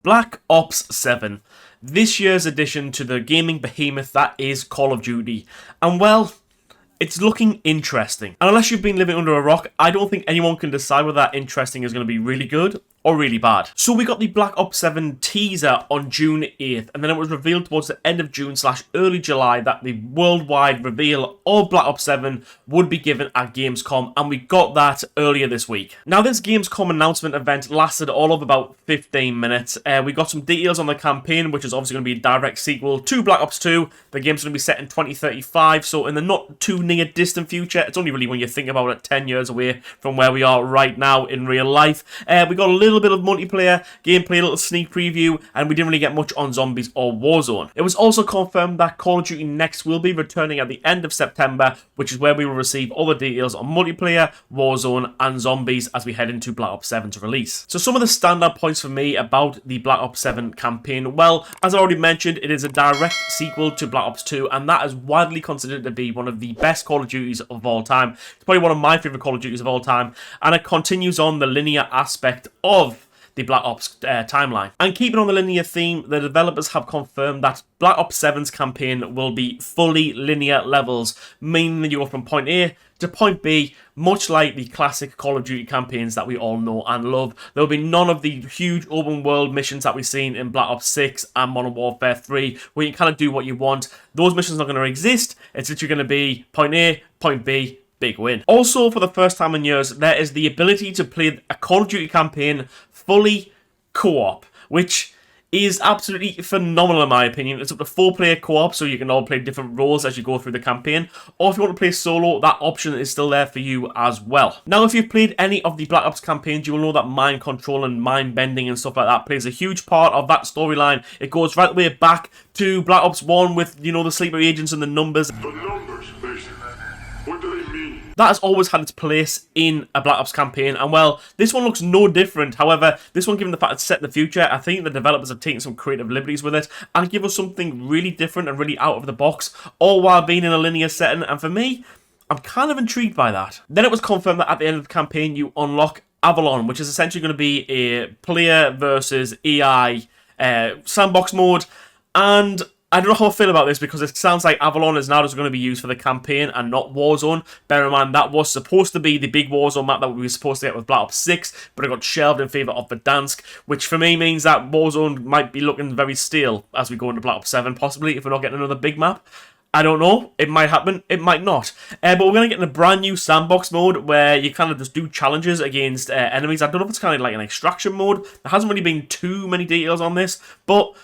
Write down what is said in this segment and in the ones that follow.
Black Ops 7, this year's addition to the gaming behemoth that is Call of Duty. And well, it's looking interesting. And unless you've been living under a rock, I don't think anyone can decide whether that interesting is going to be really good or really bad. So we got the Black Ops 7 teaser on June 8th, and then it was revealed towards the end of June / early July that the worldwide reveal of Black Ops 7 would be given at Gamescom, and we got that earlier this week. Now, this Gamescom announcement event lasted all of about 15 minutes. We got some details on the campaign, which is obviously going to be a direct sequel to Black Ops 2. The game's going to be set in 2035, so in the not too near distant future. It's only really when you think about it 10 years away from where we are right now in real life. We got a little bit of multiplayer gameplay, a little sneak preview, and we didn't really get much on zombies or Warzone. It was also confirmed that Call of Duty Next will be returning at the end of September, which is where we will receive all the details on multiplayer, Warzone, and zombies as we head into Black Ops 7's release. So some of the standout points for me about the Black Ops 7 campaign, well, as I already mentioned, it is a direct sequel to Black Ops 2, and that is widely considered to be one of the best Call of Duties of all time. It's probably one of my favourite Call of Duties of all time, and it continues on the linear aspect of the Black Ops timeline. And keeping on the linear theme, the developers have confirmed that Black Ops 7's campaign will be fully linear levels, meaning that you go from point A to point B, much like the classic Call of Duty campaigns that we all know and love. There will be none of the huge open world missions that we've seen in Black Ops 6 and Modern Warfare 3, where you kind of do what you want. Those missions are not going to exist. It's literally going to be point A, point B, big win. Also, for the first time in years, there is the ability to play a Call of Duty campaign fully co-op, which is absolutely phenomenal in my opinion. It's up to 4-player co-op, so you can all play different roles as you go through the campaign. Or if you want to play solo, that option is still there for you as well. Now, if you've played any of the Black Ops campaigns, you will know that mind control and mind bending and stuff like that plays a huge part of that storyline. It goes right the way back to Black Ops 1 with, you know, the sleeper agents and the numbers. The numbers, basically. What do they mean? That has always had its place in a Black Ops campaign, and well, this one looks no different. However, this one, given the fact it's set in the future, I think the developers have taken some creative liberties with it and give us something really different and really out of the box, all while being in a linear setting, and for me, I'm kind of intrigued by that. Then it was confirmed that at the end of the campaign, you unlock Avalon, which is essentially going to be a player versus AI sandbox mode, and I don't know how I feel about this because it sounds like Avalon is now just going to be used for the campaign and not Warzone. Bear in mind, that was supposed to be the big Warzone map that we were supposed to get with Black Ops 6, but it got shelved in favour of Verdansk, which for me means that Warzone might be looking very stale as we go into Black Ops 7, possibly, if we're not getting another big map. I don't know. It might happen. It might not. But we're going to get in a brand new sandbox mode where you kind of just do challenges against enemies. I don't know if it's kind of like an extraction mode. There hasn't really been too many details on this, but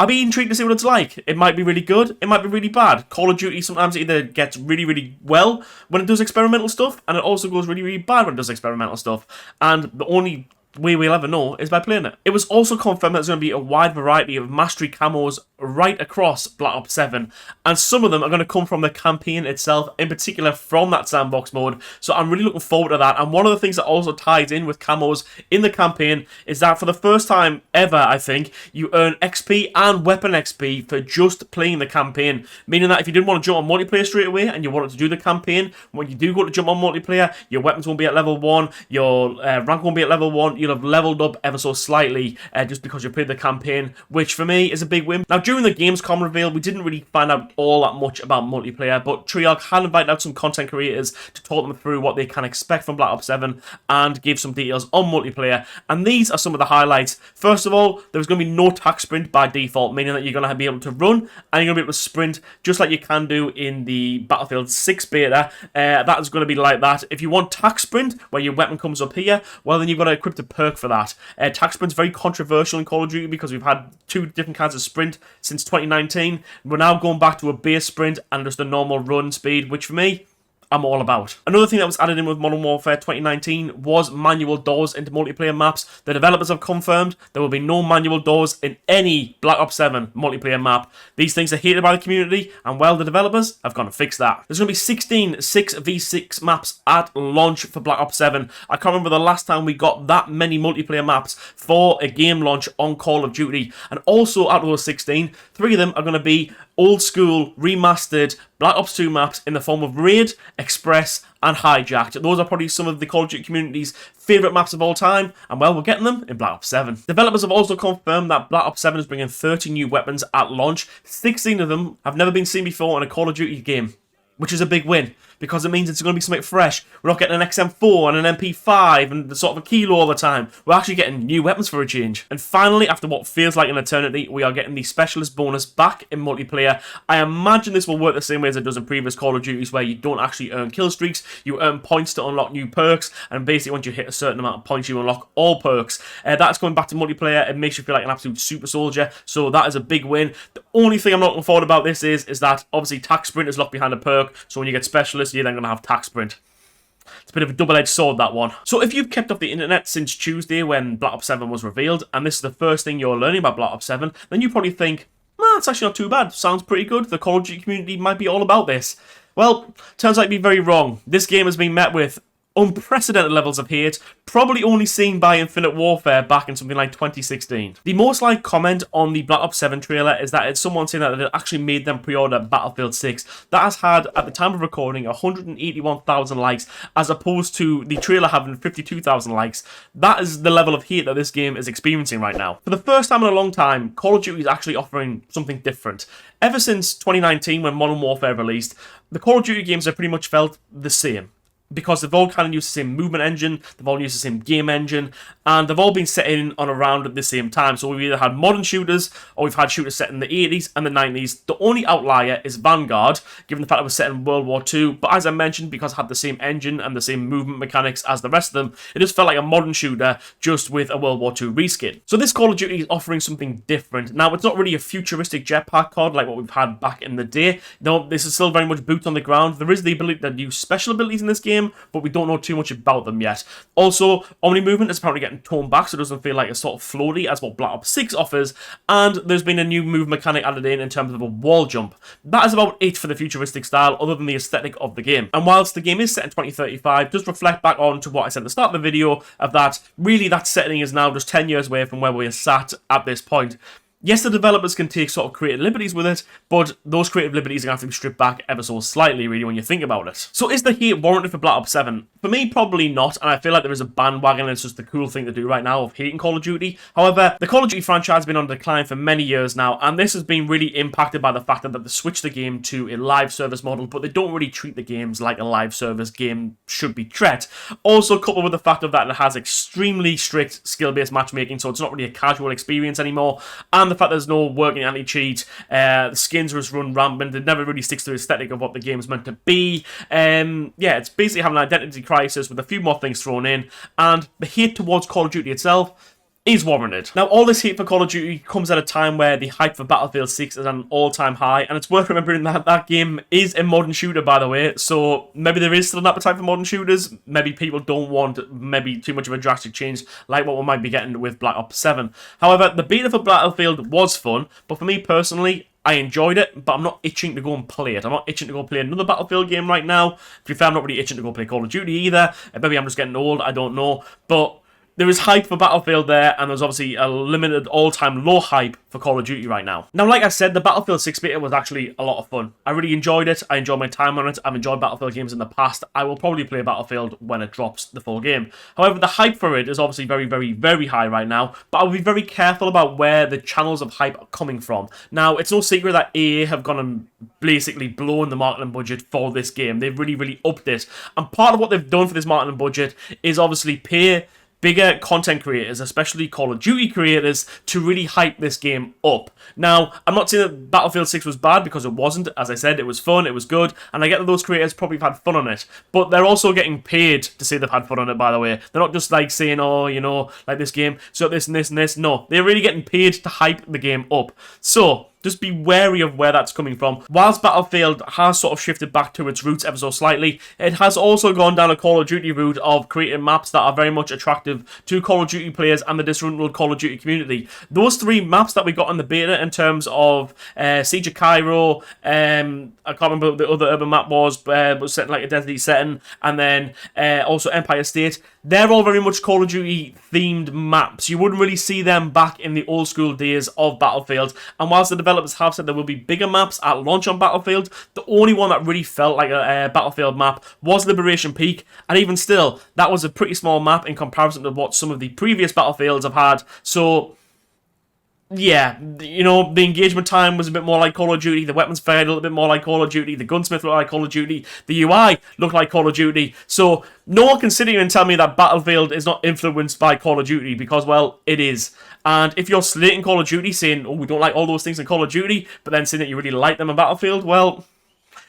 I'll be intrigued to see what it's like. It might be really good, it might be really bad. Call of Duty sometimes either gets really, really well when it does experimental stuff, and it also goes really, really bad when it does experimental stuff. And the only way we'll ever know is by playing it. It was also confirmed that there's going to be a wide variety of mastery camos right across Black Ops 7, and some of them are going to come from the campaign itself, in particular from that sandbox mode, so I'm really looking forward to that. And one of the things that also ties in with camos in the campaign is that for the first time ever, I think, you earn XP and weapon XP for just playing the campaign, meaning that if you didn't want to jump on multiplayer straight away and you wanted to do the campaign, when you do go to jump on multiplayer, your weapons won't be at level 1, your rank won't be at level 1, you'll have leveled up ever so slightly just because you played the campaign, which for me is a big win. Now, during the Gamescom reveal, we didn't really find out all that much about multiplayer, but Treyarch had invited out some content creators to talk them through what they can expect from Black Ops 7 and give some details on multiplayer, and these are some of the highlights. First of all, there's going to be no tac sprint by default, meaning that you're going to be able to run and you're going to be able to sprint just like you can do in the Battlefield 6 beta. That is going to be like that. If you want tac sprint, where your weapon comes up here, well then you've got to equip the perk for that. Tac sprint's very controversial in Call of Duty because we've had two different kinds of sprint since 2019. We're now going back to a base sprint and just a normal run speed, which for me, I'm all about. Another thing that was added in with Modern Warfare 2019 was manual doors into multiplayer maps. The developers have confirmed there will be no manual doors in any Black Ops 7 multiplayer map. These things are hated by the community, and well, the developers have gone to fix that. There's going to be 16 6v6 maps at launch for Black Ops 7. I can't remember the last time we got that many multiplayer maps for a game launch on Call of Duty. And also, out of those 16, 3 of them are going to be old school, remastered Black Ops 2 maps in the form of Raid, Express, and Hijacked. Those are probably some of the Call of Duty community's favourite maps of all time, and well, we're getting them in Black Ops 7. Developers have also confirmed that Black Ops 7 is bringing 30 new weapons at launch. 16 of them have never been seen before in a Call of Duty game, which is a big win, because it means it's going to be something fresh. We're not getting an XM4 and an MP5 and the sort of a kilo all the time. We're actually getting new weapons for a change. And finally, after what feels like an eternity, we are getting the Specialist bonus back in multiplayer. I imagine this will work the same way as it does in previous Call of Duties, where you don't actually earn kill streaks, you earn points to unlock new perks, and basically once you hit a certain amount of points, you unlock all perks. That's going back to multiplayer. It makes you feel like an absolute super soldier, so that is a big win. The only thing I'm not looking forward about this is that obviously Tac Sprint is locked behind a perk, so when you get Specialist, you're then going to have Tac Sprint. It's a bit of a double-edged sword, that one. So if you've kept off the internet since Tuesday when Black Ops 7 was revealed, and this is the first thing you're learning about Black Ops 7, then you probably think, well, it's actually not too bad. Sounds pretty good. The Call of Duty community might be all about this. Well, turns out to be very wrong. This game has been met with unprecedented levels of hate, probably only seen by Infinite Warfare back in something like 2016. The most liked comment on the Black Ops 7 trailer is that it's someone saying that it actually made them pre-order Battlefield 6. That has had, at the time of recording, 181,000 likes, as opposed to the trailer having 52,000 likes. That is the level of hate that this game is experiencing right now. For the first time in a long time, Call of Duty is actually offering something different. Ever since 2019, when Modern Warfare released, the Call of Duty games have pretty much felt the same, because they've all kind of used the same movement engine, they've all used the same game engine, and they've all been set in on around at the same time. So we've either had modern shooters, or we've had shooters set in the 80s and the 90s. The only outlier is Vanguard, given the fact it was set in World War II, but as I mentioned, because it had the same engine and the same movement mechanics as the rest of them, it just felt like a modern shooter, just with a World War II reskin. So this Call of Duty is offering something different. Now, it's not really a futuristic jetpack COD like what we've had back in the day. No, this is still very much boots on the ground. There is the ability to use special abilities in this game, but we don't know too much about them yet. Also, Omni movement is apparently getting toned back, so it doesn't feel like a sort of floaty as what Black Ops 6 offers, and there's been a new move mechanic added in terms of a wall jump. That is about it for the futuristic style, other than the aesthetic of the game. And whilst the game is set in 2035, it does reflect back on to what I said at the start of the video, of that really that setting is now just 10 years away from where we're sat at this point. Yes, the developers can take sort of creative liberties with it, but those creative liberties are going to have to be stripped back ever so slightly, really, when you think about it. So is the hate warranted for Black Ops 7? For me, probably not, and I feel like there is a bandwagon and it's just the cool thing to do right now of hating Call of Duty. However, the Call of Duty franchise has been on decline for many years now, and this has been really impacted by the fact that they switched the game to a live service model, but they don't really treat the games like a live service game should be treated. Also, coupled with the fact of that it has extremely strict skill-based matchmaking, so it's not really a casual experience anymore, and the fact there's no working anti-cheat, the skins just run rampant, it never really sticks to the aesthetic of what the game's meant to be. Yeah, it's basically having an identity crisis with a few more things thrown in, and the hate towards Call of Duty itself is warranted. Now, all this hate for Call of Duty comes at a time where the hype for Battlefield 6 is at an all-time high, and it's worth remembering that that game is a modern shooter, by the way, so maybe there is still an appetite for modern shooters, maybe people don't want maybe too much of a drastic change like what we might be getting with Black Ops 7. However, the beta for Battlefield was fun, but for me personally, I enjoyed it, but I'm not itching to go and play it. I'm not itching to go play another Battlefield game right now. To be fair, I'm not really itching to go play Call of Duty either. Maybe I'm just getting old, I don't know, but there is hype for Battlefield there, and there's obviously a limited all-time low hype for Call of Duty right now. Now, like I said, the Battlefield 6 beta was actually a lot of fun. I really enjoyed it. I enjoyed my time on it. I've enjoyed Battlefield games in the past. I will probably play Battlefield when it drops the full game. However, the hype for it is obviously very, very, very high right now, but I'll be very careful about where the channels of hype are coming from. Now, it's no secret that EA have gone and basically blown the marketing budget for this game. They've really, really upped it. And part of what they've done for this marketing budget is obviously pay bigger content creators, especially Call of Duty creators, to really hype this game up. Now, I'm not saying that Battlefield 6 was bad, because it wasn't. As I said, it was fun, it was good, and I get that those creators probably have had fun on it, but they're also getting paid to say they've had fun on it, by the way. They're not just like saying, oh, you know, like this game, so this and this and this. No, they're really getting paid to hype the game up. So just be wary of where that's coming from. Whilst Battlefield has sort of shifted back to its roots ever so slightly, it has also gone down a Call of Duty route of creating maps that are very much attractive to Call of Duty players and the disgruntled Call of Duty community. Those three maps that we got in the beta in terms of Siege of Cairo, I can't remember what the other urban map was, but it was set in like a desert setting, and then also Empire State, they're all very much Call of Duty themed maps. You wouldn't really see them back in the old school days of Battlefield, and whilst the developers have said there will be bigger maps at launch on Battlefield. The only one that really felt like a Battlefield map was Liberation Peak, and even still, that was a pretty small map in comparison to what some of the previous Battlefields have had. So yeah, you know, the engagement time was a bit more like Call of Duty, the weapons fared a little bit more like Call of Duty, the gunsmith looked like Call of Duty, the UI looked like Call of Duty, so no one can sit here and tell me that Battlefield is not influenced by Call of Duty, because, well, it is. And if you're slating Call of Duty, saying, oh, we don't like all those things in Call of Duty, but then saying that you really like them in Battlefield, well,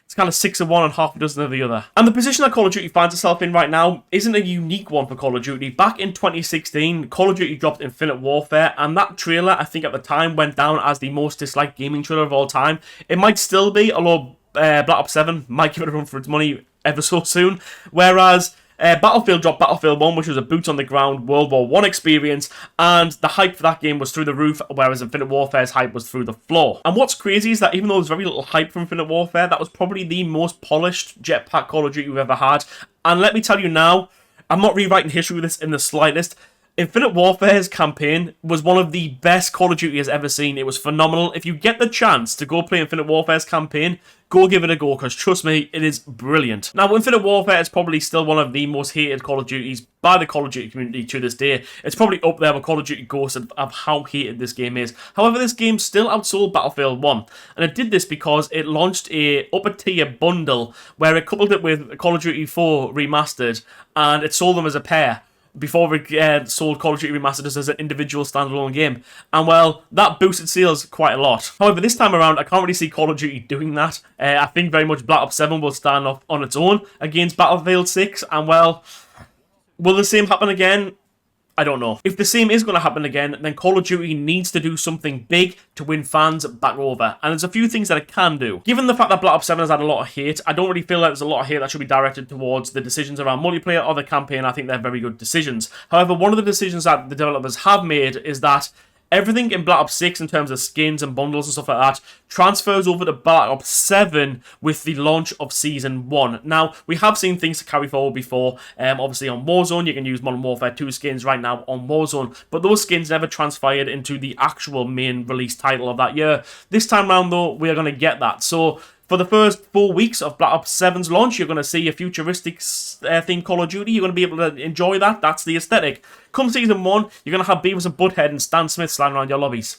it's kind of 6 of one and half a dozen of the other. And the position that Call of Duty finds itself in right now isn't a unique one for Call of Duty. Back in 2016, Call of Duty dropped Infinite Warfare, and that trailer, I think at the time, went down as the most disliked gaming trailer of all time. It might still be, although Black Ops 7 might give it a run for its money ever so soon. Whereas Battlefield dropped Battlefield 1, which was a boots-on-the-ground World War I experience, and the hype for that game was through the roof, whereas Infinite Warfare's hype was through the floor. And what's crazy is that even though there's very little hype for Infinite Warfare, that was probably the most polished jetpack Call of Duty we've ever had. And let me tell you now, I'm not rewriting history with this in the slightest. Infinite Warfare's campaign was one of the best Call of Duty has ever seen. It was phenomenal. If you get the chance to go play Infinite Warfare's campaign, go give it a go, because trust me, it is brilliant. Now, Infinite Warfare is probably still one of the most hated Call of Duties by the Call of Duty community to this day. It's probably up there with Call of Duty Ghosts of how hated this game is. However, this game still outsold Battlefield 1, and it did this because it launched a upper tier bundle where it coupled it with Call of Duty 4 Remastered, and it sold them as a pair, before we sold Call of Duty Remastered as an individual standalone game. And, well, that boosted sales quite a lot. However, this time around, I can't really see Call of Duty doing that. I think very much Black Ops 7 will stand up on its own against Battlefield 6. And, well, will the same happen again? I don't know. If the same is going to happen again, then Call of Duty needs to do something big to win fans back over. And there's a few things that it can do. Given the fact that Black Ops 7 has had a lot of hate, I don't really feel like there's a lot of hate that should be directed towards the decisions around multiplayer or the campaign. I think they're very good decisions. However, one of the decisions that the developers have made is that everything in Black Ops 6 in terms of skins and bundles and stuff like that transfers over to Black Ops 7 with the launch of Season 1. Now, we have seen things to carry forward before. Obviously, on Warzone, you can use Modern Warfare 2 skins right now on Warzone, but those skins never transpired into the actual main release title of that year. This time around, though, we are going to get that. So, for the first 4 weeks of Black Ops 7's launch, you're going to see a futuristic themed Call of Duty. You're going to be able to enjoy that. That's the aesthetic. Come Season 1, you're going to have Beavis and Butthead and Stan Smith sliding around your lobbies.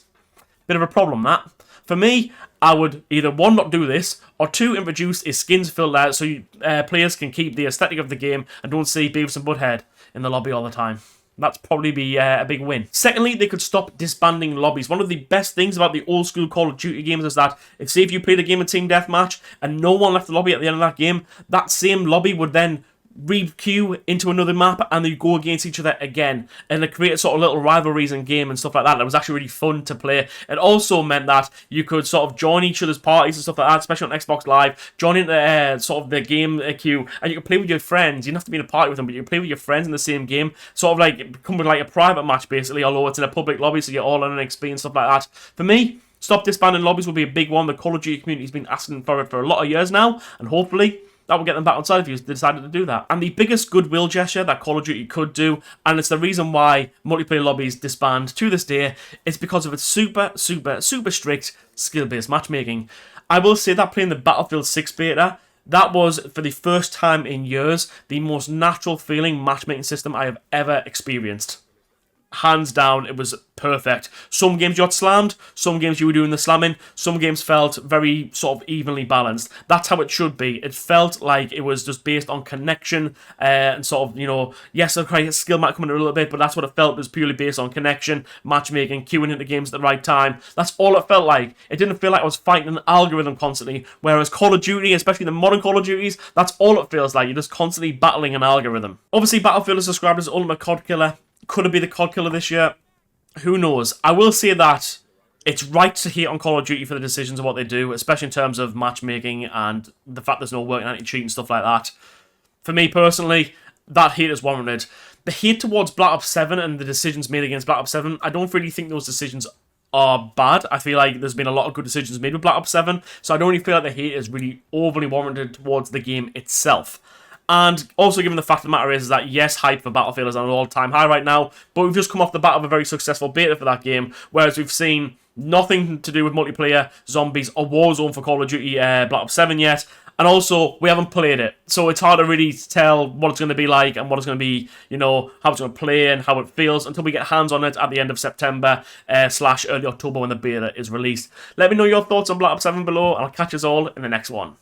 Bit of a problem, that. For me, I would either, 1, not do this, or 2, introduce a skins filter so players can keep the aesthetic of the game and don't see Beavis and Butthead in the lobby all the time. That's probably be a big win. Secondly, they could stop disbanding lobbies. One of the best things about the old school Call of Duty games is that if you played a game of Team Deathmatch and no one left the lobby at the end of that game, that same lobby would then re-queue into another map and they go against each other again, and it created sort of little rivalries in game and stuff like that. It was actually really fun to play. It also meant that you could sort of join each other's parties and stuff like that, especially on Xbox Live, join into sort of the game queue, and you could play with your friends. You don't have to be in a party with them, but you can play with your friends in the same game, sort of like become like a private match basically, although it's in a public lobby, so you're all on an XP and stuff like that. For me, stop disbanding lobbies will be a big one. The Call of Duty community has been asking for it for a lot of years now, and hopefully that will get them back on side if you decided to do that. And the biggest goodwill gesture that Call of Duty could do, and it's the reason why multiplayer lobbies disband to this day, is because of its super strict skill-based matchmaking. I will say that playing the Battlefield 6 beta, that was, for the first time in years, the most natural feeling matchmaking system I have ever experienced. Hands down, it was perfect. Some games you got slammed, some games you were doing the slamming, some games felt very sort of evenly balanced. That's how it should be. It felt like it was just based on connection and sort of, you know, yes, okay, skill might come in a little bit, but that's what it felt. It was purely based on connection, matchmaking, queuing into games at the right time. That's all it felt like. It didn't feel like I was fighting an algorithm constantly, whereas Call of Duty, especially the modern Call of Duties, that's all it feels like. You're just constantly battling an algorithm. Obviously, Battlefield is described as ultimate COD killer. Could it be the COD killer this year? Who knows? I will say that it's right to hate on Call of Duty for the decisions of what they do, especially in terms of matchmaking and the fact there's no working anti-cheat and stuff like that. For me personally, that hate is warranted. The hate towards Black Ops 7 and the decisions made against Black Ops 7, I don't really think those decisions are bad. I feel like there's been a lot of good decisions made with Black Ops 7, so I don't really feel like the hate is really overly warranted towards the game itself. And also given the fact of the matter is that, yes, hype for Battlefield is on an all-time high right now, but we've just come off the back of a very successful beta for that game, whereas we've seen nothing to do with multiplayer, zombies, or Warzone for Call of Duty Black Ops 7 yet. And also, we haven't played it, so it's hard to really tell what it's going to be like and what it's going to be, you know, how it's going to play and how it feels until we get hands on it at the end of September / early October when the beta is released. Let me know your thoughts on Black Ops 7 below, and I'll catch us all in the next one.